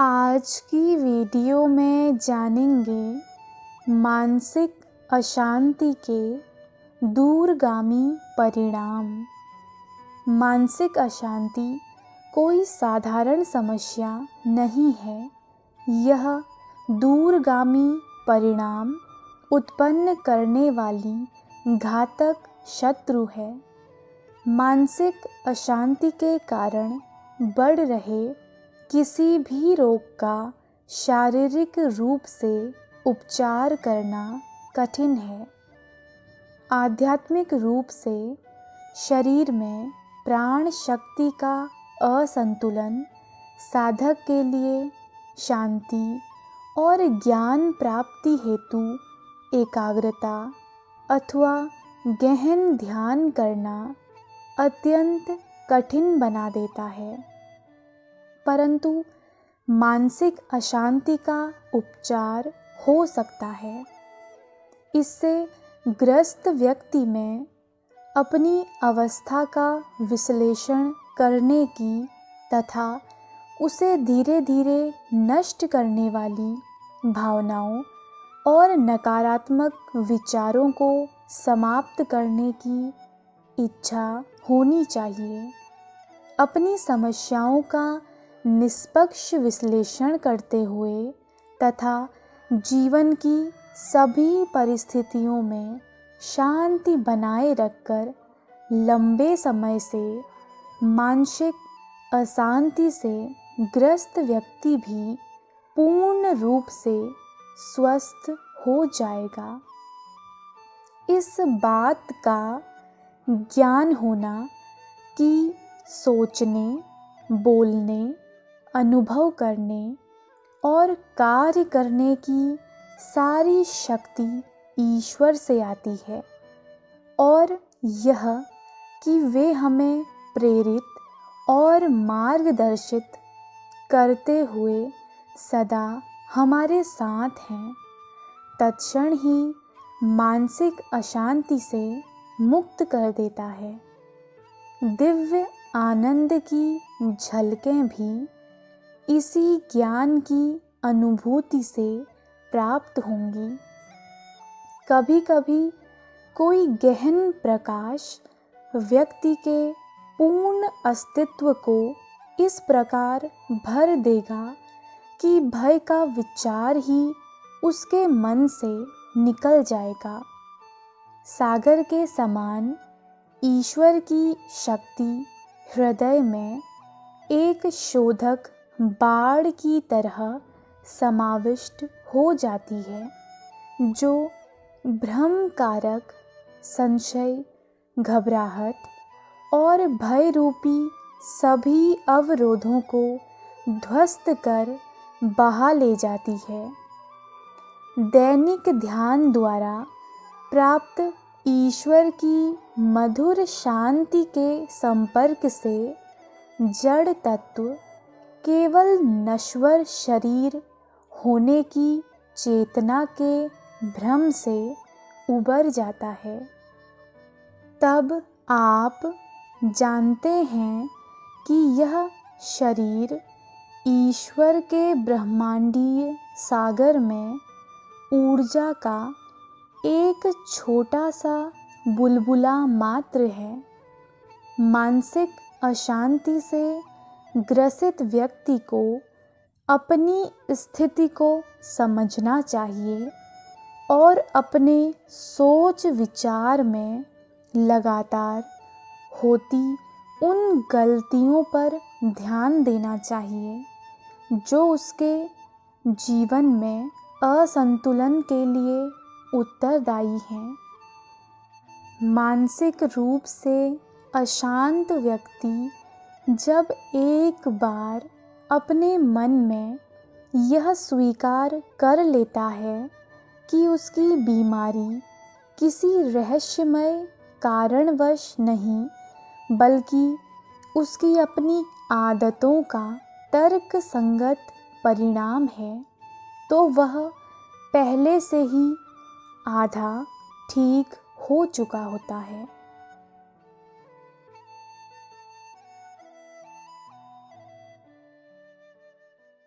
आज की वीडियो में जानेंगे मानसिक अशांति के दूरगामी परिणाम। मानसिक अशांति कोई साधारण समस्या नहीं है, यह दूरगामी परिणाम उत्पन्न करने वाली घातक शत्रु है। मानसिक अशांति के कारण बढ़ रहे किसी भी रोग का शारीरिक रूप से उपचार करना कठिन है। आध्यात्मिक रूप से शरीर में प्राण शक्ति का असंतुलन साधक के लिए शांति और ज्ञान प्राप्ति हेतु एकाग्रता अथवा गहन ध्यान करना अत्यंत कठिन बना देता है। परंतु मानसिक अशांति का उपचार हो सकता है। इससे ग्रस्त व्यक्ति में अपनी अवस्था का विश्लेषण करने की तथा उसे धीरे धीरे नष्ट करने वाली भावनाओं और नकारात्मक विचारों को समाप्त करने की इच्छा होनी चाहिए। अपनी समस्याओं का निष्पक्ष विश्लेषण करते हुए तथा जीवन की सभी परिस्थितियों में शांति बनाए रखकर लंबे समय से मानसिक अशांति से ग्रस्त व्यक्ति भी पूर्ण रूप से स्वस्थ हो जाएगा। इस बात का ज्ञान होना कि सोचने, बोलने, अनुभव करने और कार्य करने की सारी शक्ति ईश्वर से आती है और यह कि वे हमें प्रेरित और मार्गदर्शित करते हुए सदा हमारे साथ हैं, तत्क्षण ही मानसिक अशांति से मुक्त कर देता है। दिव्य आनंद की झलकें भी इसी ज्ञान की अनुभूति से प्राप्त होंगी। कभी कभी कोई गहन प्रकाश व्यक्ति के पूर्ण अस्तित्व को इस प्रकार भर देगा कि भय का विचार ही उसके मन से निकल जाएगा। सागर के समान ईश्वर की शक्ति हृदय में एक शोधक बाढ़ की तरह समाविष्ट हो जाती है, जो भ्रमकारक संशय, घबराहट और भय रूपी सभी अवरोधों को ध्वस्त कर बहा ले जाती है। दैनिक ध्यान द्वारा प्राप्त ईश्वर की मधुर शांति के संपर्क से जड़ तत्व केवल नश्वर शरीर होने की चेतना के भ्रम से उबर जाता है। तब आप जानते हैं कि यह शरीर ईश्वर के ब्रह्मांडीय सागर में ऊर्जा का एक छोटा सा बुलबुला मात्र है। मानसिक अशांति से ग्रसित व्यक्ति को अपनी स्थिति को समझना चाहिए और अपने सोच विचार में लगातार होती उन गलतियों पर ध्यान देना चाहिए जो उसके जीवन में असंतुलन के लिए उत्तरदायी हैं। मानसिक रूप से अशांत व्यक्ति जब एक बार अपने मन में यह स्वीकार कर लेता है कि उसकी बीमारी किसी रहस्यमय कारणवश नहीं बल्कि उसकी अपनी आदतों का तर्क संगत परिणाम है, तो वह पहले से ही आधा ठीक हो चुका होता है।